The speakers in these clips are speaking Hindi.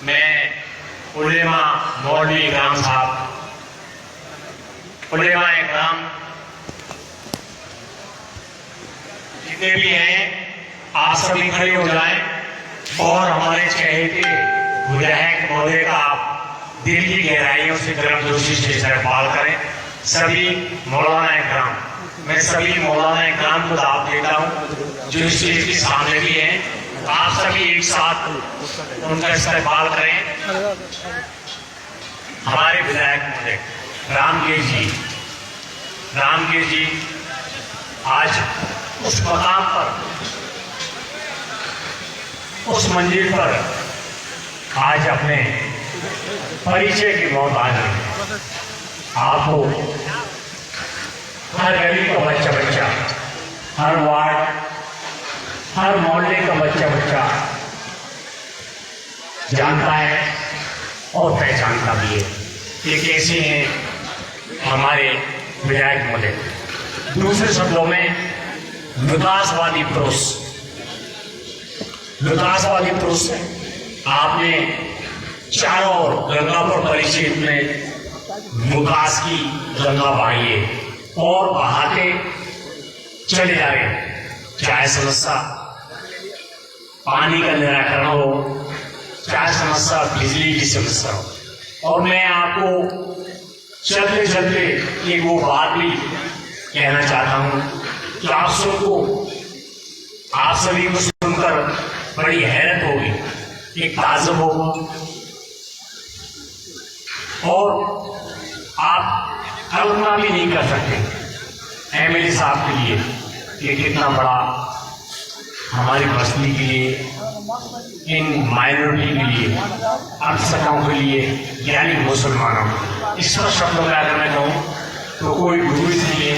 मैं उलेमा मौलवी इकराम साहब, उलेमा इकराम जितने भी हैं, आप सभी खड़े हो जाएं और हमारे चहेते विधायक महोदय का आप दिल की गहराइयों से गर्मजोशी से इस्तकबाल करें। सभी मौलाना इकराम, मैं सभी मौलाना इकराम को दावत देता हूँ जो इस स्टेज के सामने भी हैं, आप सभी एक साथ उनका इस्तकबाल करें। हमारे विधायक महोदय रामगीर जी आज उस मकाम पर, उस मंजिल पर आज अपने परिचय की मौत आ गई। आपको हर गली का बच्चा, हर वार्ड, हर मोहल्ले का बच्चा जानता है और पहचानता भी है। ये कैसे हैं हमारे विधायक महोदय, दूसरे शब्दों में विकासवादी पुरुष। आपने चारों ओर गंगापुर परिक्षेत्र में विकास की गंगा बहाई है और बहाते चले जा रहे हैं, चाहे समस्या पानी का निराकरण हो, चाहे समस्या बिजली की समस्या हो। और मैं आपको चलते चलते एक वो बात भी कहना चाहता हूं कि आप सभी को सुनकर बड़ी हैरत होगी, एक ताज्जुब होगा और आप कल्पना भी नहीं कर सकते एमएलए साहब के लिए ये कितना बड़ा हमारी बस्ती के लिए, इन माइनॉरिटी के लिए, अल्पसंख्यकों के लिए, यानी मुसलमानों। इस पर शब्दों में अगर मैं कहूँ तो कोई गुरु इसलिए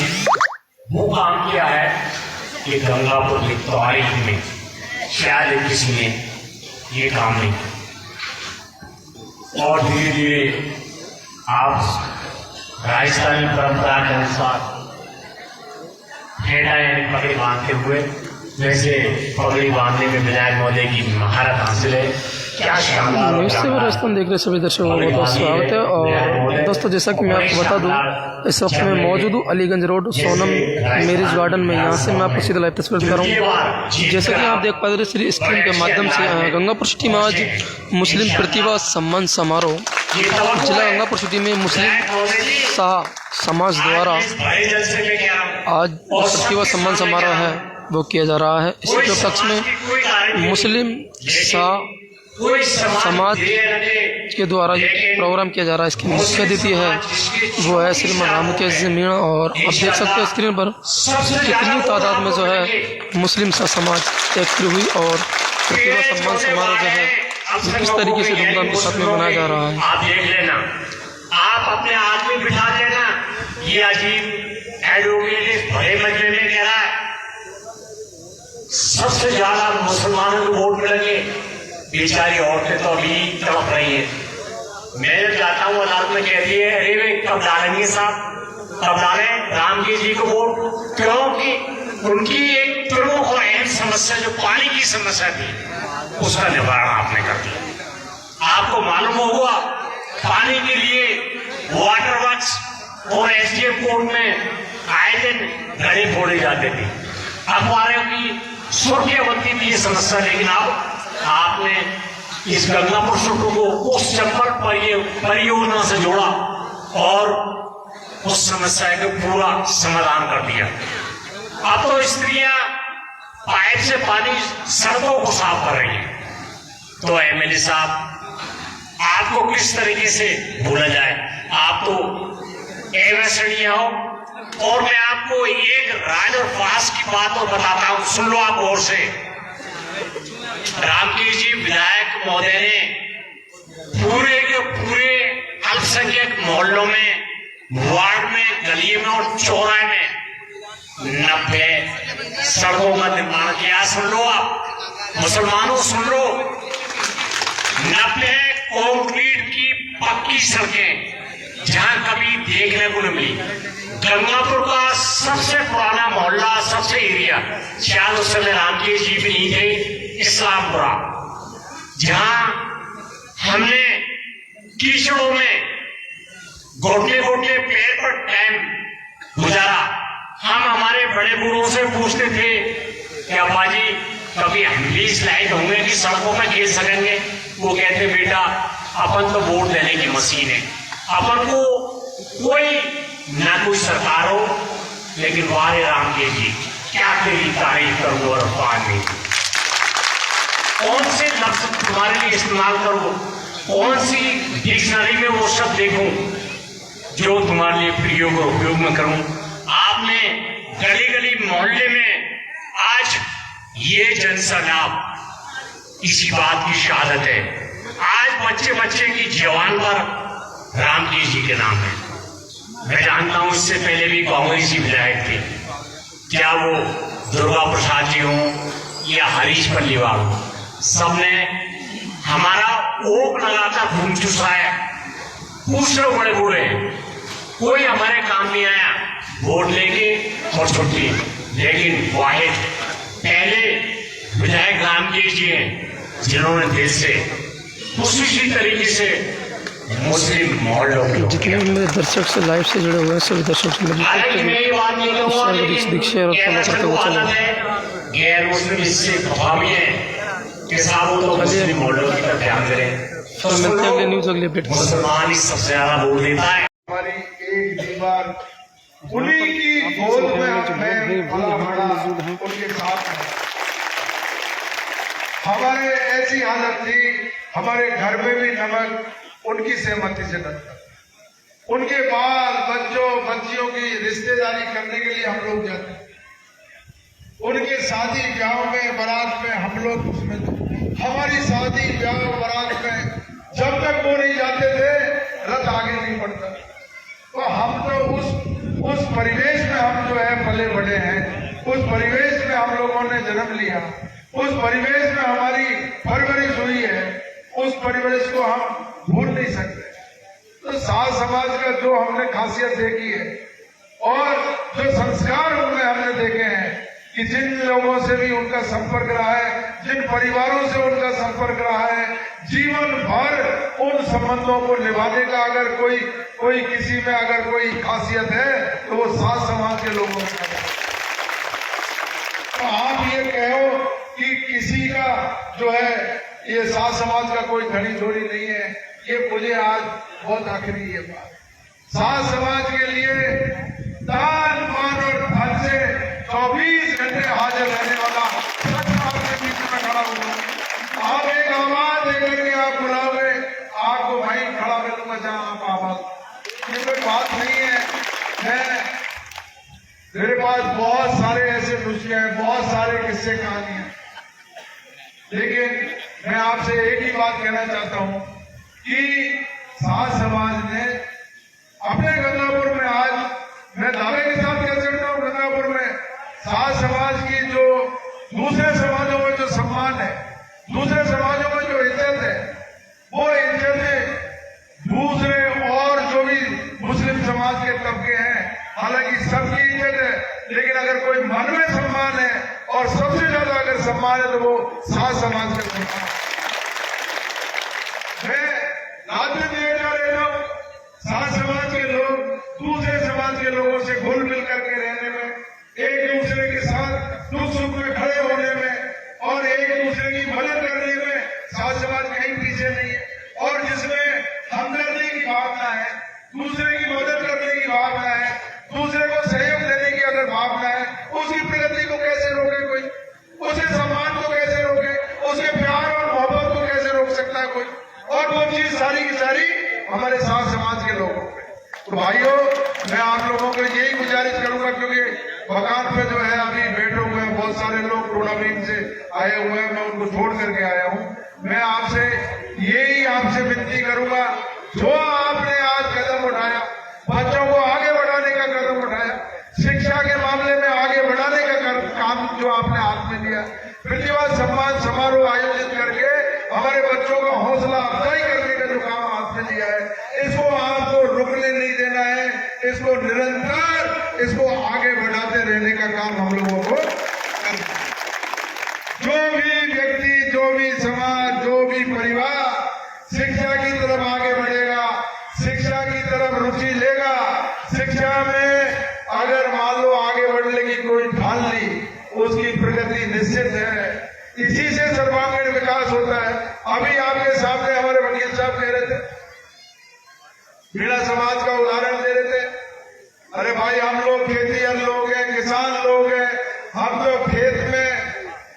वो काम किया है कि गंगापुर की तारीख में शायद किसी ने ये काम नहीं किया। और धीरे धीरे आप राजस्थानी परंपरा के अनुसार हेडा यानी पगड़ी बांधते हुए, वैसे पगड़ी बांधने में विधायक महोदय की महारत हासिल है। क्या शानदार राजस्थान देख रहे सभी दर्शकों को बहुत स्वागत है। और दोस्तों, जैसा कि मैं आपको बता दूं, इस वक्त मैं मौजूद हूँ Aliganj road Sonam marriage garden में। यहाँ से मैं आपको सीधा लाइव तस्वीर दिखा रहा हूँ। जैसा कि आप देख पा रहे हैं स्क्रीन के माध्यम से, गंगापुर सिटी में आज मुस्लिम प्रतिभा सम्मान समारोह जिला गंगापुर सिटी में मुस्लिम शाह समाज द्वारा आज प्रतिभा सम्मान समारोह है वो किया जा रहा है। इसी के पक्ष में मुस्लिम शाह समाज के द्वारा प्रोग्राम किया जा रहा है। इसकी मुख्य अतिथि है वो है श्रीमान रामकेश जी मीणा। और आप देख सकते हैं स्क्रीन पर कितनी तादाद में जो है मुस्लिम शाह समाज एकत्र हुई और प्रतिभा सम्मान समारोह जो है किस तरीके से धूमधाम के साथ में मनाया जा रहा है। आप देख लेना, आप अपने आदमी बिठा देना। ये अजीब एडवोकेट भरे मजमे में कह रहा है सबसे ज्यादा मुसलमानों को वोट मिलेंगे, बेचारी औरतें तो अभी तड़प रही है। मैं जाता हूँ अदालत में, कहती है अरे वे कब डालेंगे साहब, कब डालें रामगीर जी को वोट, क्योंकि उनकी एक प्रमुख और अहम समस्या जो पानी की समस्या थी उसका निवारण आपने कर दिया। आपको मालूम होगा पानी के लिए वाटर वर्क्स और एसडीएम कोर्ट में आए दिन घड़े फोड़े जाते थे, अखबारों की सुर्खियां बनती थी ये समस्या। लेकिन अब आपने इस गंगापुर सुटू को उस चंपट परियोजना से जोड़ा और उस समस्या का पूरा समाधान कर दिया। अब तो स्त्रियां पाइप से पानी सड़कों को साफ कर रही हैं। तो एमएलए साहब, आपको किस तरीके से भूला जाए, आप तो एवसड़िया हो। और मैं आपको एक राज और फास की बात और बताता हूं, सुन लो आप गौर से। रामगीर जी विधायक महोदय ने पूरे के पूरे अल्पसंख्यक मोहल्लों में, वार्ड में, गली में और चौराहे में 90 सड़कों का निर्माण किया। सुन लो आप मुसलमानों, सुन लो, 90 कंक्रीट की पक्की सड़कें जहां कभी देखने को नहीं मिली। गंगापुर का सबसे पुराना मोहल्ला, सबसे एरिया, शायद उस समय रामगीर जी भी नहीं थे, इस्लामपुरा, जहां हम सड़कों में खेल सकेंगे। वो कहते बेटा अपन तो वोट देने की मशीन है, अपन को कोई ना कोई सरकार हो, लेकिन वारे राम के जी क्या तेरी तारीफ करूं और अफवाह नहीं, कौन से लफ्ज तुम्हारे लिए इस्तेमाल करूं, कौन सी डिक्शनरी में वो शब्द देखूं जो तुम्हारे लिए प्रयोग और उपयोग में करूं। आपने गली गली मोहल्ले में आज ये जनसैलाब इसी बात की शहादत है। आज बच्चे बच्चे की जवान पर रामकेश जी के नाम है। मैं जानता हूं इससे पहले भी कांग्रेसी विधायक थे, क्या वो दुर्गा प्रसाद जी हों या हरीश पल्लीवाल हो, सबने हमारा ओक लगाकर घूम चुका है। पूछ लो बड़े बूढ़े, कोई हमारे काम नहीं आया, वोट लेके और छुट्टी। लेकिन वाहिद पहले विधायक रामकेश जी हैं जिन्होंने दिल से उसी तरीके से मुस्लिम मोहल्लों के जितने भी मेरे दर्शक से लाइव से जुड़े हुए हैं सभी दर्शक से गैर मुस्लिम इससे प्रभावी है कि साहब तो मुस्लिम मोहल्लों की तरफ ध्यान करें। तो मिलते हैं अगले न्यूज अगले अपडेट। मुसलमान ही सबसे ज्यादा वोट देता है। हमारी एक दीवार उन्हीं की गोद में मैं पला बड़ा उनके साथ है। हमारे ऐसी हालत थी, हमारे घर में भी नमक उनकी सहमति से डलता। उनके बाल बच्चों बच्चियों की रिश्तेदारी करने के लिए हम लोग जाते, उनके शादी ब्याह में बारात में हम लोग उसमें थे। हमारी शादी ब्याह बारात में जब तक वो नहीं जाते थे रथ आगे नहीं बढ़ता। तो हम तो उस परिवेश में हम जो है पले बड़े हैं, उस परिवेश में हम लोगों ने जन्म लिया, उस परिवेश में हमारी परवरिश हुई है, उस परिवेश को हम भूल नहीं सकते। तो साथ समाज का जो हमने खासियत देखी है और जो संस्कार उनमें हमने देखे हैं कि जिन लोगों से भी उनका संपर्क रहा है, जिन परिवारों से उनका संपर्क रहा है, जीवन भर उन संबंधों को निभाने का अगर कोई किसी में अगर कोई खासियत है तो वो साथ समाज के लोगों का है। तो आप ये कहो कि किसी का जो है ये साथ समाज का कोई धनी धोरी नहीं है, ये मुझे आज बहुत आखिरी ये बात। साथ समाज के लिए दान मान और धन से 24 घंटे हाजिर रहने वाला आपके बीच में खड़ा हुआ। आप एक आवाज देकर के आप बुलाओगे, आपको भाई खड़ा मिलूंगा जहां आप आवाज। ये कोई बात नहीं है। मेरे पास बहुत सारे ऐसे नुस्खे हैं, बहुत सारे किस्से कहानियां, लेकिन मैं आपसे एक ही बात कहना चाहता हूं कि साथ समाज ने अपने गंगापुर में आज मैं दावे के साथ कह सकता हूं, गंगापुर में साथ समाज की जो दूसरे समाजों में जो सम्मान है, दूसरे समाजों में जो इज्जत है, वो इज्जत दूसरे और जो भी मुस्लिम समाज के तबके हैं, हालांकि सबकी इज्जत है, लेकिन अगर कोई मन में सम्मान है और सबसे ज्यादा अगर सम्मान है तो वो साथ समाज का सम्मान है। मैं लाजमी ये कह रहा हूं, साथ समाज के लोग दूसरे समाज के लोगों से घुल मिल करके रहने में, एक दूसरे के साथ दुख सुख में खड़े होने में और एक दूसरे की मदद करने में साथ समाज कहीं पीछे नहीं है। और जिसमें हमदर्दी की भावना है, दूसरे की मदद करने की भावना है, दूसरे को सहयोग देने की अगर भावना है, उसकी प्रगति को कैसे रोके कोई, उसके सम्मान को कैसे रोके, उसके प्यार और मोहब्बत को कैसे रोक सकता है कोई। और वो चीज सारी की सारी हमारे साथ समाज के लोगों पे। तो भाइयों, मैं आप लोगों को यही गुजारिश करूंगा, क्योंकि मकान पे जो है अभी बैठे हुए हैं बहुत सारे लोग टूर्नामेंट से आए हुए हैं, मैं उनको छोड़ करके आया हूं। मैं आपसे यही आपसे विनती करूंगा, जो आपने आज कदम उठाया, बच्चों को आगे बढ़ाने का कदम उठाया, शिक्षा के मामले में आगे बढ़ाने का काम जो आपने हाथ में लिया, प्रतिभा सम्मान समारोह आयोजित करके हमारे बच्चों का हौसला अफजाई करने का जो काम हाथ में लिया है, इसको आपको रुकने नहीं देना है, इसको निरंतर इसको आगे बढ़ाते रहने का काम हम लोगों को करना है। जो भी व्यक्ति, जो भी समाज, जो भी परिवार शिक्षा की तरफ आगे बढ़ेगा, शिक्षा की तरफ रुचि लेगा, शिक्षा में अगर मान लो आगे बढ़ने की कोई ठान ली, उसकी प्रगति निश्चित है। इसी से सर्वांगीण विकास अभी आपके सामने हमारे वकील साहब कह रहे थे, मीणा समाज का उदाहरण दे रहे थे। अरे भाई, हम लोग खेतीहर लोग हैं, किसान लोग हैं, हम लोग खेत में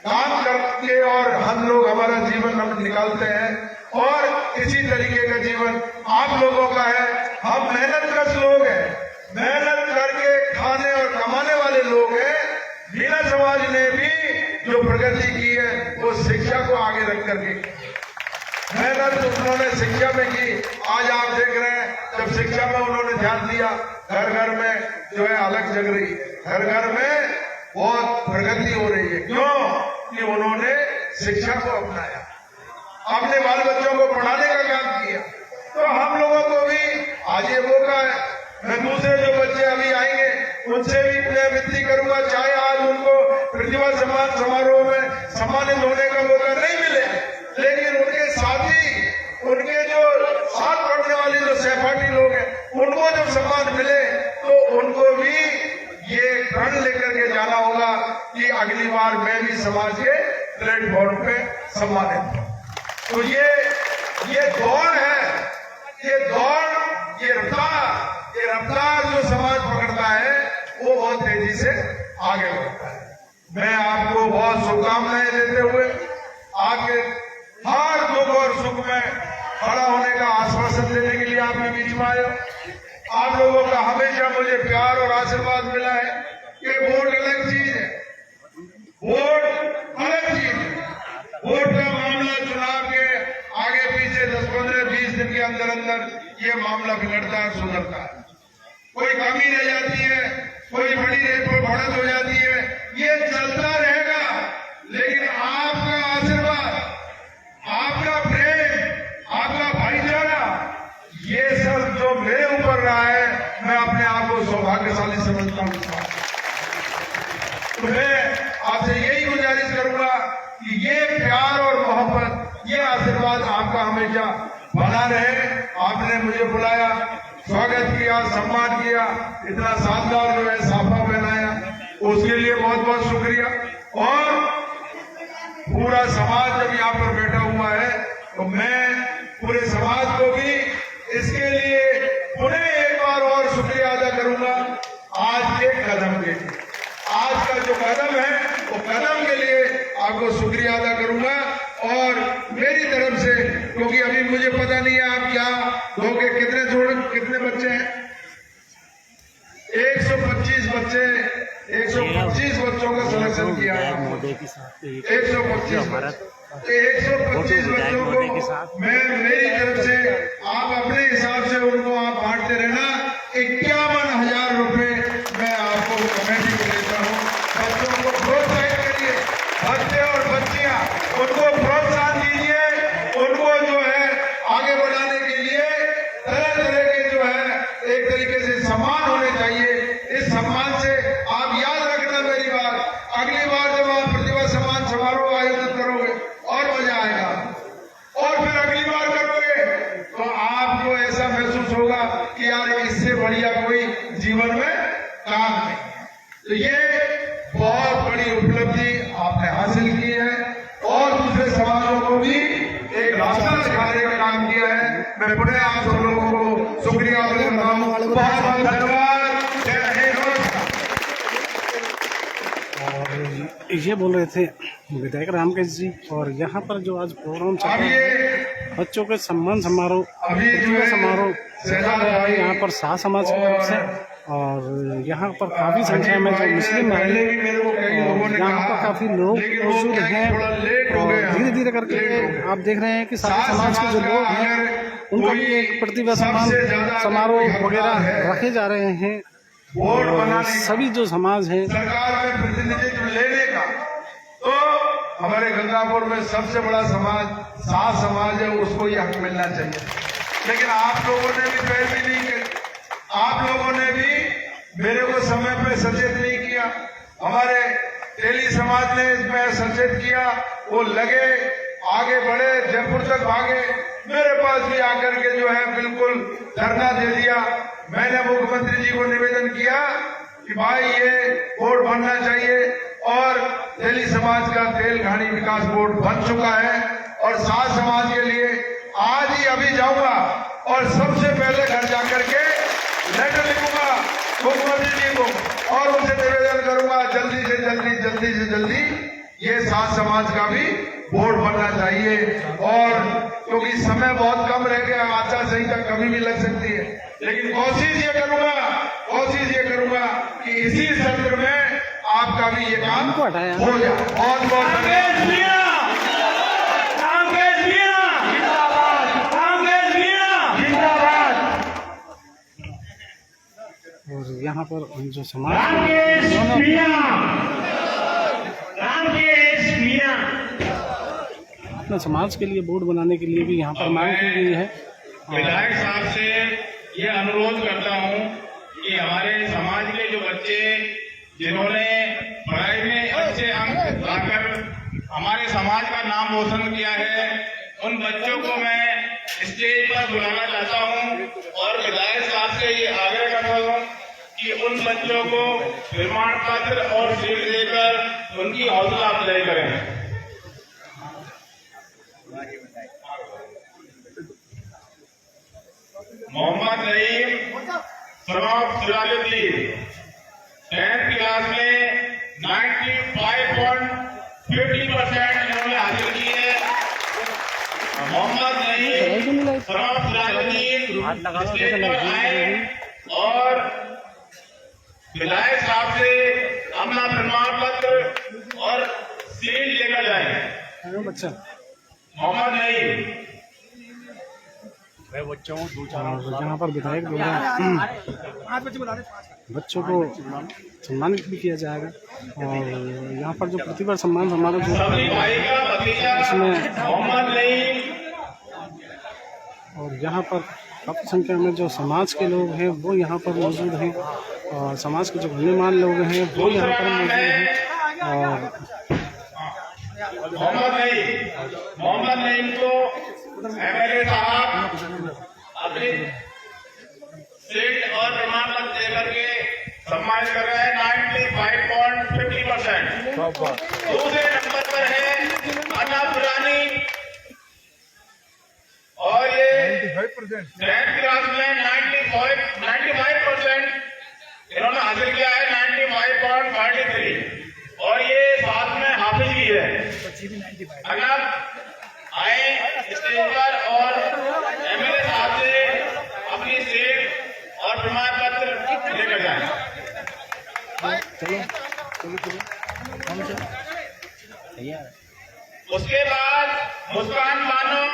काम करके और हम लोग हमारा जीवन हम निकालते हैं और इसी तरीके का जीवन आप लोगों का है। हम मेहनतकश लोग हैं, मेहनत करके खाने और कमाने वाले लोग हैं। मीणा समाज ने भी जो प्रगति की है वो शिक्षा को आगे रख करके मेहनत उन्होंने शिक्षा में की। आज आप देख रहे हैं जब शिक्षा में उन्होंने ध्यान दिया, घर घर में जो है अलग जग रही है, घर घर में बहुत प्रगति हो रही है। क्यों कि उन्होंने शिक्षा को अपनाया, अपने बाल बच्चों को पढ़ाने का काम किया। तो हम लोगों को भी आज ये मौका है। मैं दूसरे जो बच्चे अभी आएंगे उनसे भी मैं विनती करूंगा, चाहे आज उनको प्रतिभा सम्मान समारोह में सम्मानित होने का मौका नहीं मिले, लेकिन उनके साथी, उनके जो साथ पढ़ने वाले जो सहपाठी लोग हैं, उनको जब सम्मान मिले तो उनको भी ये प्रण लेकर के जाना होगा कि अगली बार मैं भी समाज के प्लेटफॉर्म पे सम्मानित हूं। तो ये दौड़ है, ये दौड़, ये रफ्तार जो समाज पकड़ता है वो बहुत तेजी से आगे बढ़ता है। मैं आपको बहुत शुभकामनाएं देते हुए आपके हर दुख और सुख में खड़ा होने का आश्वासन देने के लिए आपके बीच में आया। आप लोगों का हमेशा मुझे प्यार और आशीर्वाद मिला है कि वोट अलग चीज है, वोट अलग चीज है। वोट का मामला चुनाव के आगे पीछे 10, 15, 20 दिन के अंदर अंदर ये मामला बिगड़ता है, सुधरता है। कोई कमी रह जाती है, कोई बड़ी बढ़त हो जाती है, ये चलता रहेगा। लेकिन आपका आशीर्वाद, आपका प्रेम, आपका भाईचारा, ये सब जो मेरे ऊपर रहा है, मैं अपने आप को सौभाग्यशाली समझता हूं। तो मैं आपसे यही गुजारिश करूंगा कि ये प्यार और मोहब्बत, ये आशीर्वाद आपका हमेशा बना रहे। आपने मुझे बुलाया, स्वागत किया, सम्मान किया, इतना शानदार जो है साफा पहनाया, उसके लिए बहुत बहुत शुक्रिया। और पूरा समाज जब यहाँ पर बैठा हुआ है तो मैं पूरे समाज को भी इसके लिए पुनः एक बार और शुक्रिया अदा करूंगा। आज के कदम के लिए, आज का जो कदम है वो कदम के लिए आपको शुक्रिया अदा करूंगा। और मेरी तरफ से, क्योंकि अभी मुझे पता नहीं है आप क्या दोगे, कितने बच्चे हैं? 125 बच्चे, 125 बच्चों का सिलेक्शन किया है। 125 बच्चों को मैं, मेरी तरफ से, आप अपने हिसाब से उनको आप बांटते रहना। 51,000 रुपए मैं आपको कमेटी को देता हूँ। बच्चों को प्रोत्साहित करिए, बच्चे और बच्चियां, उनको प्रोत्साहन दीजिए, उनको जो है आगे बढ़ाने के लिए तरह तरह के जो है एक तरीके से सम्मान होने चाहिए। इस सम्मान से आप याद रखना मेरी बात, अगली बार जब आप प्रतिभा सम्मान समारोह आयोजित करोगे और मजा आएगा, और फिर अगली बार करोगे तो आपको ऐसा महसूस होगा कि यार इससे बढ़िया कोई जीवन में काम नहीं। तो ये बहुत बड़ी उपलब्धि आपने हासिल की है और दूसरे समाजों को भी एक रास्ता दिखाने का काम किया है। मैं पुनः आप सब लोगों को शुक्रिया अदा करता हूँ। बहुत बहुत धन्यवाद। जय हिंद। और ये बोल रहे थे विधायक रामकेश जी, और यहाँ पर जो आज प्रोग्राम चल रहा है बच्चों के सम्मान समारोह, यहाँ पर शाह समाज की तरफ से, और यहाँ पर काफी संख्या में जो मुस्लिम भाई, यहाँ पर काफी लोग मौजूद हैं। और धीरे धीरे करके आप देख रहे हैं कि सारे समाज के जो लोग हैं उनका भी एक प्रतिभा सम्मान समारोह वगैरह रखे जा रहे हैं। और सभी जो समाज है सरकार में प्रतिनिधित्व लेने का, तो हमारे गंगापुर में सबसे बड़ा समाज शाह समाज है, उसको ये हक मिलना चाहिए। लेकिन आप लोगों ने भी पैरवी नहीं की, आप लोगों ने भी मेरे को समय पे सचेत नहीं किया। हमारे तेली समाज ने इसमें सचेत किया, वो लगे, आगे बढ़े, जयपुर तक भागे, मेरे पास भी आकर के जो है बिल्कुल धरना दे दिया। मैंने मुख्यमंत्री जी को निवेदन किया कि भाई ये बोर्ड बनना चाहिए, और तेली समाज का तेल घानी विकास बोर्ड बन चुका है और साथ समाज के लिए आज ही अभी जाऊंगा और सबसे पहले घर जाकर के लेटर लिखूंगा मुख्यमंत्री जी को और उनसे निवेदन करूंगा जल्दी से जल्दी ये साथ समाज का भी बोर्ड बनना चाहिए। और क्योंकि समय बहुत कम रह गया, आचार संहिता कभी भी लग सकती है, लेकिन कोशिश ये करूंगा कि इसी सत्र में आपका भी ये काम हो जाए। बहुत बहुत धन्यवाद। और यहाँ पर जो समाज अपने समाज के लिए बोर्ड बनाने के लिए भी यहाँ पर मांग की गई है। विधायक साहब से ये अनुरोध करता हूँ कि हमारे समाज के जो बच्चे जिन्होंने पढ़ाई में अच्छे अंक लाकर हमारे समाज का नाम रोशन किया है, उन बच्चों को मैं स्टेज पर बुलाना चाहता हूँ और विधायक साहब से ये आग्रह करता हूँ कि उन बच्चों को प्रमाण पत्र और शील्ड देकर उनकी हौसला अफजाई करें। मोहम्मद नईम सराफ सिराजुद्दीन 10th क्लास में 95.50% इन्होंने हासिल की है। मोहम्मद नईम सराफ सिराजुद्दीन स्टेज पर आए और विधायक साहब से अपना प्रमाण पत्र और शील्ड लेकर जाए। बच्चा मोहम्मद नईम और यहाँ पर विधायक द्वारा बच्चों को सम्मानित भी किया जाएगा। और यहाँ पर जो प्रतिभा सम्मान समारोह जो इसमें मोहम्मद नईम और यहाँ पर काफ़ी संख्या में जो समाज के लोग हैं वो यहाँ पर मौजूद हैं और समाज के जो गण्यमान्य लोग हैं वो यहाँ पर मौजूद हैं। और मोहम्मद नईम को एमएलए साहब अपने सीट और प्रमाण पत्र देकर के सम्मानित कर रहे हैं। 95.50%। दूसरे नंबर पर है अन्ना पुरानी और ये 10th क्लास में 95% इन्होंने हासिल किया है। 95.53 और ये साथ में हाफिज भी है। अगर आए स्टेज पर और एमएलए साहब से अपनी सीट और प्रमाण पत्र लेकर जाएं। उसके बाद मुस्कान बानो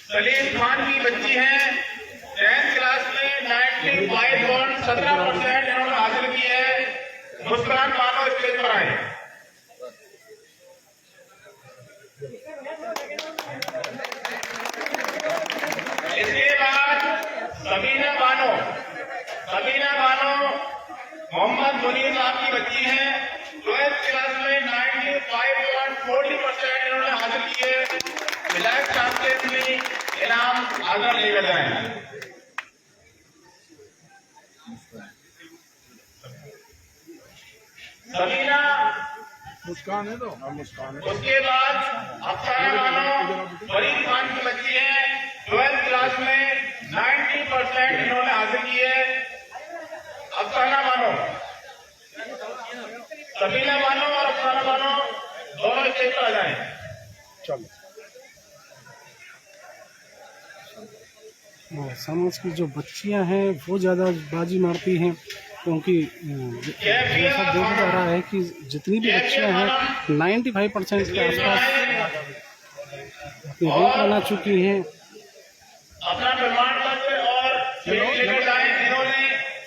सलीम खान की बच्ची हैं। 10th क्लास में 95.17% इन्होंने हासिल की है। मुस्कान बानो स्टेज पर आए। इसके बाद सबीना बानो मोहम्मद मुनीर साहब की बच्ची हैं। 12th क्लास में 95.40% इन्होंने हासिल किए। विधायक साहब से अपनी इनाम आगे लेकर जाएं। सबीना मुस्कान है तो मुस्कान। उसके बाद अफसाना बानो फरीद खान की बच्ची है। 12th क्लास में 90% इन्होंने हासिल किए। अफसाना बानो, सबीना बानो और अफसाना बानो दोनों स्टेज पर आ जाएं। चलो समाज की जो बच्चियां हैं वो ज़्यादा बाजी मारती हैं क्योंकि ऐसा देखा जा रहा है कि जितनी भी बच्चियां हैं 95% के आसपास अपनी रैंक बना चुकी हैं। अपना प्रमाण पत्र और शील्ड लेकर जाएं। इन्होंने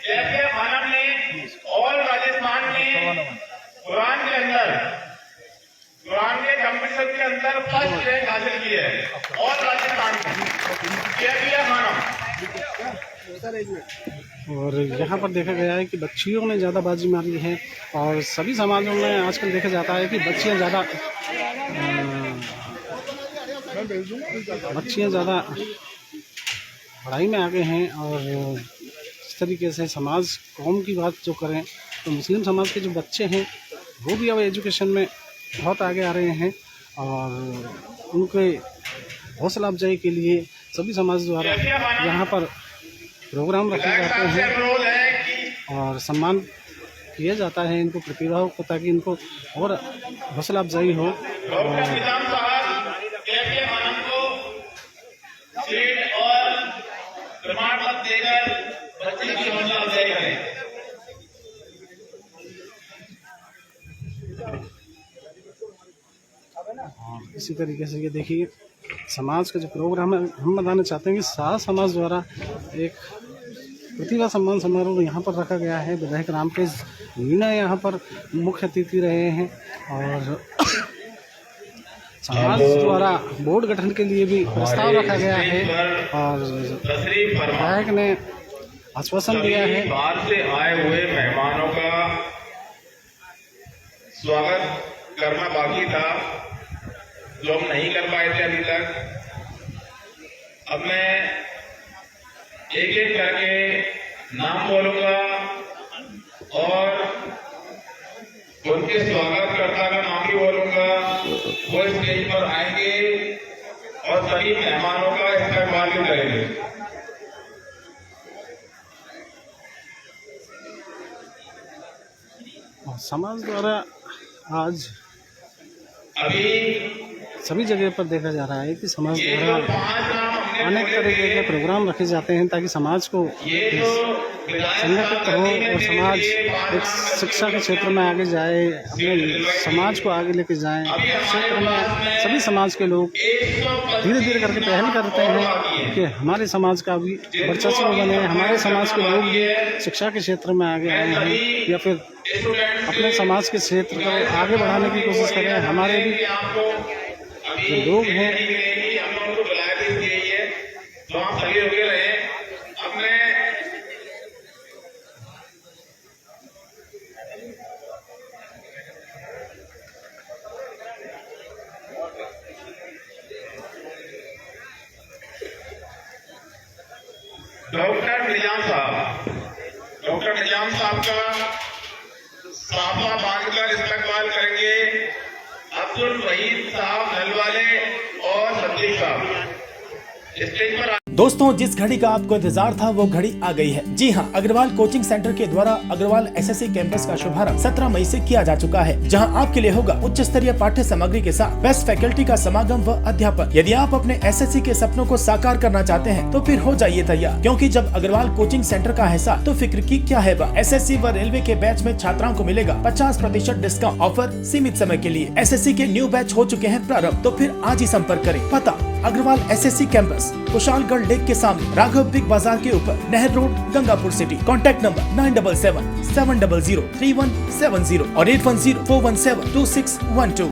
जैसे मानव ने और राजस्थान में कुरान के कंपटीशन के अंदर फर्स्ट रैंक हासिल की है और राजस्थान और यहाँ पर देखा गया है कि बच्चियों ने ज़्यादा बाजी मारी है और सभी समाजों में आजकल देखा जाता है कि बच्चियाँ ज़्यादा पढ़ाई में आगे हैं। और इस तरीके से समाज कौम की बात जो करें तो मुस्लिम समाज के जो बच्चे हैं वो भी अब एजुकेशन में बहुत आगे आ रहे हैं। और उनके हौसला अफजाई के लिए सभी समाज द्वारा यहाँ पर प्रोग्राम रखे जाते हैं और सम्मान किया जाता है इनको, प्रतिभाओं को, ताकि इनको और हौसला अफजाई हो। और इसी तरीके से ये देखिए समाज का जो प्रोग्राम है, हम बताना चाहते हैं कि सारा समाज द्वारा एक प्रतिभा सम्मान समारोह यहाँ पर रखा गया है। विधायक रामकेश मीणा यहाँ पर मुख्य अतिथि रहे हैं और समाज द्वारा बोर्ड गठन के लिए भी प्रस्ताव रखा गया है और विधायक ने आश्वासन दिया है। बाहर से आए हुए मेहमानों का स्वागत करना बाकी था, जो हम नहीं कर पाए थे अभी तक। अब मैं एक एक करके नाम बोलूंगा और उनके स्वागतकर्ता का नाम भी बोलूंगा। वो स्टेज पर आएंगे और सभी मेहमानों का इस्तेमाल भी करेंगे। और समाज द्वारा आज अभी सभी जगह पर देखा जा रहा है कि समाज द्वारा अनेक तरीके के प्रोग्राम रखे जाते हैं ताकि समाज को संगठित हो और समाज एक शिक्षा के क्षेत्र में आगे जाए, अपने समाज को आगे लेके जाएं। क्षेत्र में सभी समाज के लोग धीरे धीरे करके पहल करते हैं कि हमारे समाज का भी वर्चस्व बने, हमारे समाज के लोग भी शिक्षा के क्षेत्र में आगे आए हैं या फिर अपने समाज के क्षेत्र को आगे बढ़ाने की कोशिश करें। हमारे भी जो लोग हैं तो आप सभी रुके रहे। अब मैं डॉक्टर निजाम साहब का साफा बांधकर इस्तेमाल करेंगे अब्दुल वहीद साहब नलवाले और सतीश साहब स्टेज पर। दोस्तों, जिस घड़ी का आपको इंतजार था वो घड़ी आ गई है। जी हाँ, अग्रवाल कोचिंग सेंटर के द्वारा अग्रवाल एसएससी कैंपस का शुभारंभ 17 मई से किया जा चुका है, जहां आपके लिए होगा उच्च स्तरीय पाठ्य सामग्री के साथ बेस्ट फैकल्टी का समागम व अध्यापन। यदि आप अपने एसएससी के सपनों को साकार करना चाहते हैं तो फिर हो जाइए तैयार, क्योंकि जब अग्रवाल कोचिंग सेंटर का हिस्सा तो फिक्र की क्या है बात। एसएससी व रेलवे के बैच में छात्राओं को मिलेगा 50% डिस्काउंट। ऑफर सीमित समय के लिए। एसएससी के न्यू बैच हो चुके हैं प्रारंभ, तो फिर आज ही संपर्क करें। पता Agarwal SSC campus, Kushalgarh lake के सामने, राघव बिग बाजार के ऊपर, नहर road, Gangapur city. Contact number 9777003170 और 8104172612।